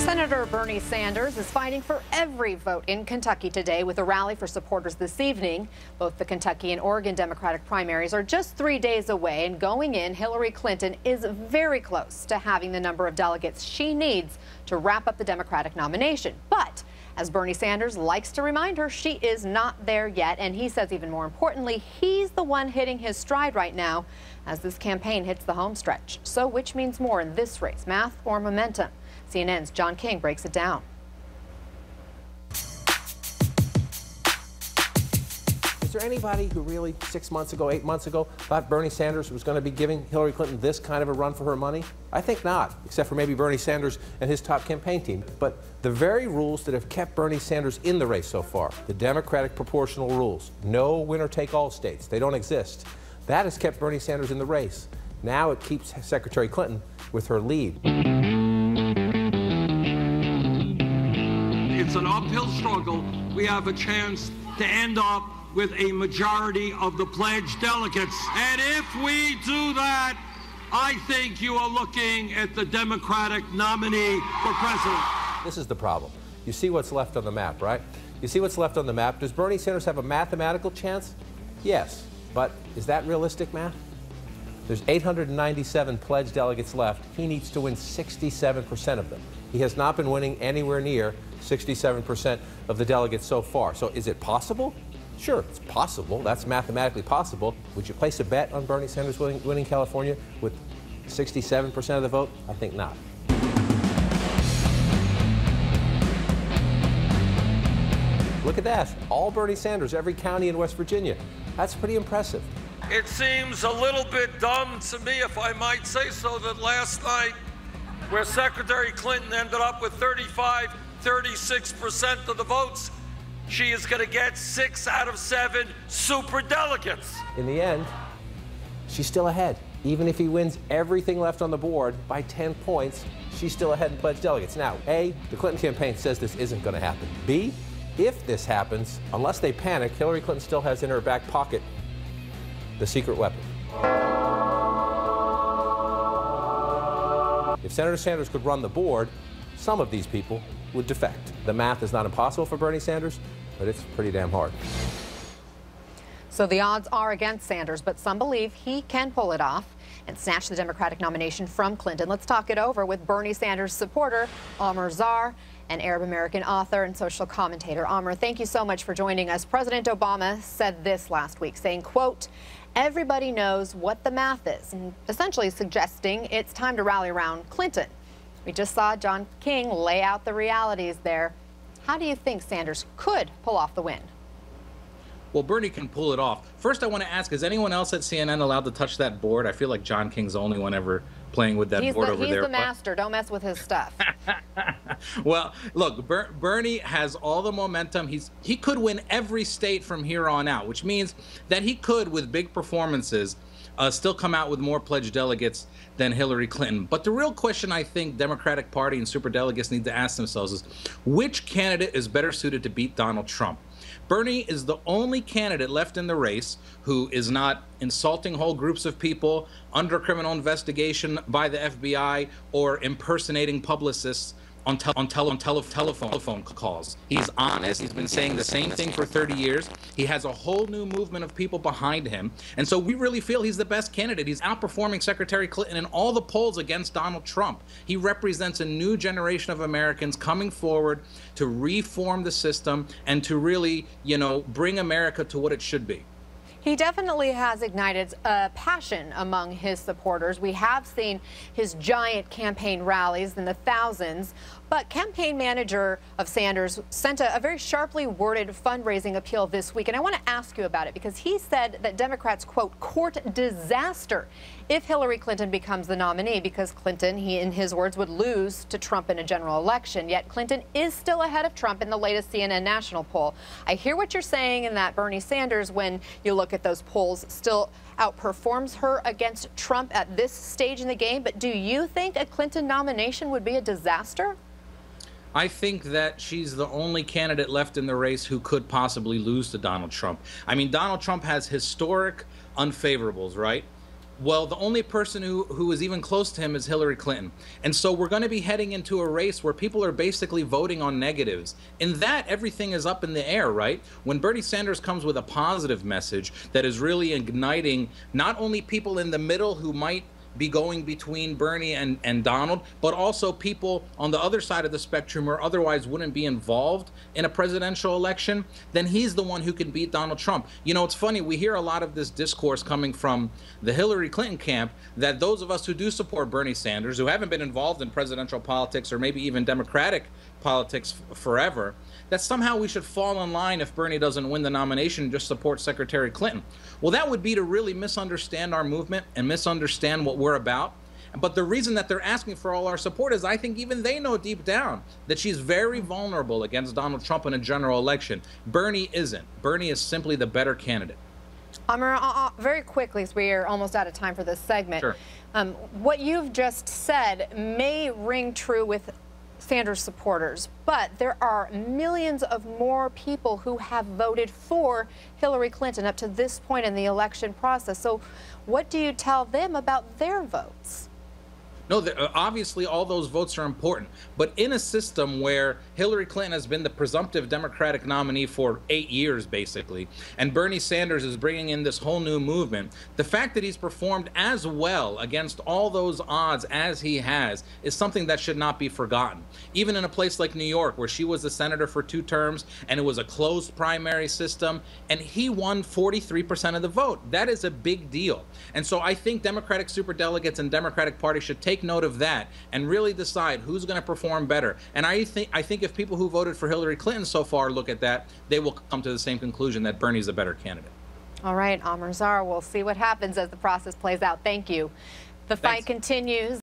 Senator Bernie Sanders is fighting for every vote in Kentucky today with a rally for supporters this evening. Both the Kentucky and Oregon Democratic primaries are just 3 days away, and going in, Hillary Clinton is very close to having the number of delegates she needs to wrap up the Democratic nomination. But as Bernie Sanders likes to remind her, she is not there yet, and he says even more importantly, he's the one hitting his stride right now as this campaign hits the home stretch. So which means more in this race, math or momentum? CNN's John King breaks it down. Is there anybody who really 6 months ago, 8 months ago, thought Bernie Sanders was going to be giving Hillary Clinton this kind of a run for her money? I think not, except for maybe Bernie Sanders and his top campaign team. But the very rules that have kept Bernie Sanders in the race so far, the Democratic proportional rules, no winner-take-all states, they don't exist. That has kept Bernie Sanders in the race. Now it keeps Secretary Clinton with her lead. It's an uphill struggle. We have a chance to end up with a majority of the pledged delegates. And if we do that, I think you are looking at the Democratic nominee for president. This is the problem. You see what's left on the map, right? You see what's left on the map. Does Bernie Sanders have a mathematical chance? Yes. But is that realistic math? There's 897 pledged delegates left. He needs to win 67% of them. He has not been winning anywhere near 67% of the delegates so far. So is it possible? Sure, it's possible. That's mathematically possible. Would you place a bet on Bernie Sanders winning California with 67% of the vote? I think not. Look at that. All Bernie Sanders, every county in West Virginia. That's pretty impressive. It seems a little bit dumb to me, if I might say so, that last night, where Secretary Clinton ended up with 36% of the votes, she is going to get 6 out of 7 superdelegates. In the end, she's still ahead. Even if he wins everything left on the board by 10 points, she's still ahead in pledged delegates. Now, A, the Clinton campaign says this isn't going to happen. B, if this happens, unless they panic, Hillary Clinton still has in her back pocket the secret weapon. If Senator Sanders could run the board, some of these people would defect. The math is not impossible for Bernie Sanders, but it's pretty damn hard. So the odds are against Sanders, but some believe he can pull it off and snatch the Democratic nomination from Clinton. Let's talk it over with Bernie Sanders supporter Amer Zahr, an Arab American author and social commentator. Amer, thank you so much for joining us. President Obama said this last week, saying, quote, "Everybody knows what the math is," and essentially suggesting it's time to rally around Clinton. We just saw John King lay out the realities there. How do you think Sanders could pull off the win? Well, Bernie can pull it off. First, I want to ask, is anyone else at CNN allowed to touch that board? I feel like John King's the only one ever playing with that board over there. He's the master. Don't mess with his stuff. Well, look, Bernie has all the momentum. He could win every state from here on out, which means that he could, with big performances, still come out with more pledged delegates than Hillary Clinton. But the real question I think Democratic Party and superdelegates need to ask themselves is, which candidate is better suited to beat Donald Trump? Bernie is the only candidate left in the race who is not insulting whole groups of people, under criminal investigation by the FBI, or impersonating publicists on telephone calls. He's honest. He's been saying the same thing for 30 years. He has a whole new movement of people behind him. And so we really feel he's the best candidate. He's outperforming Secretary Clinton in all the polls against Donald Trump. He represents a new generation of Americans coming forward to reform the system and to really, bring America to what it should be. He definitely has ignited a passion among his supporters. We have seen his giant campaign rallies in the thousands, but campaign manager of Sanders sent a very sharply worded fundraising appeal this week, and I want to ask you about it because he said that Democrats, quote, court disaster if Hillary Clinton becomes the nominee, because Clinton, in his words, would lose to Trump in a general election. Yet Clinton is still ahead of Trump in the latest CNN national poll. I hear what you're saying in that Bernie Sanders, when you look at those polls, still outperforms her against Trump at this stage in the game. But do you think a Clinton nomination would be a disaster? I think that she's the only candidate left in the race who could possibly lose to Donald Trump. I mean, Donald Trump has historic unfavorables, right? Well, the only person who is even close to him is Hillary Clinton. And so we're going to be heading into a race where people are basically voting on negatives. In that, everything is up in the air, right? When Bernie Sanders comes with a positive message that is really igniting not only people in the middle who might be going between Bernie and Donald, but also people on the other side of the spectrum who otherwise wouldn't be involved in a presidential election, then he's the one who can beat Donald Trump. You know, it's funny, we hear a lot of this discourse coming from the Hillary Clinton camp that those of us who do support Bernie Sanders, who haven't been involved in presidential politics or maybe even Democratic politics forever, that somehow we should fall in line if Bernie doesn't win the nomination and just support Secretary Clinton. Well, that would be to really misunderstand our movement and misunderstand what we're about. But the reason that they're asking for all our support is I think even they know deep down that she's very vulnerable against Donald Trump in a general election. Bernie isn't. Bernie is simply the better candidate. Amer, very quickly, as we are almost out of time for this segment, Sure. What you've just said may ring true with Sanders supporters, but there are millions of more people who have voted for Hillary Clinton up to this point in the election process. So what do you tell them about their votes? No, obviously all those votes are important, but in a system where Hillary Clinton has been the presumptive Democratic nominee for 8 years, basically, and Bernie Sanders is bringing in this whole new movement, the fact that he's performed as well against all those odds as he has is something that should not be forgotten. Even in a place like New York, where she was the senator for 2 terms, and it was a closed primary system, and he won 43% of the vote. That is a big deal. And so I think Democratic superdelegates and Democratic Party should take note of that and really decide who's going to perform better. And I think if people who voted for Hillary Clinton so far look at that, they will come to the same conclusion that Bernie's a better candidate. All right, Amer Zahr, we'll see what happens as the process plays out. Thank you. The fight continues.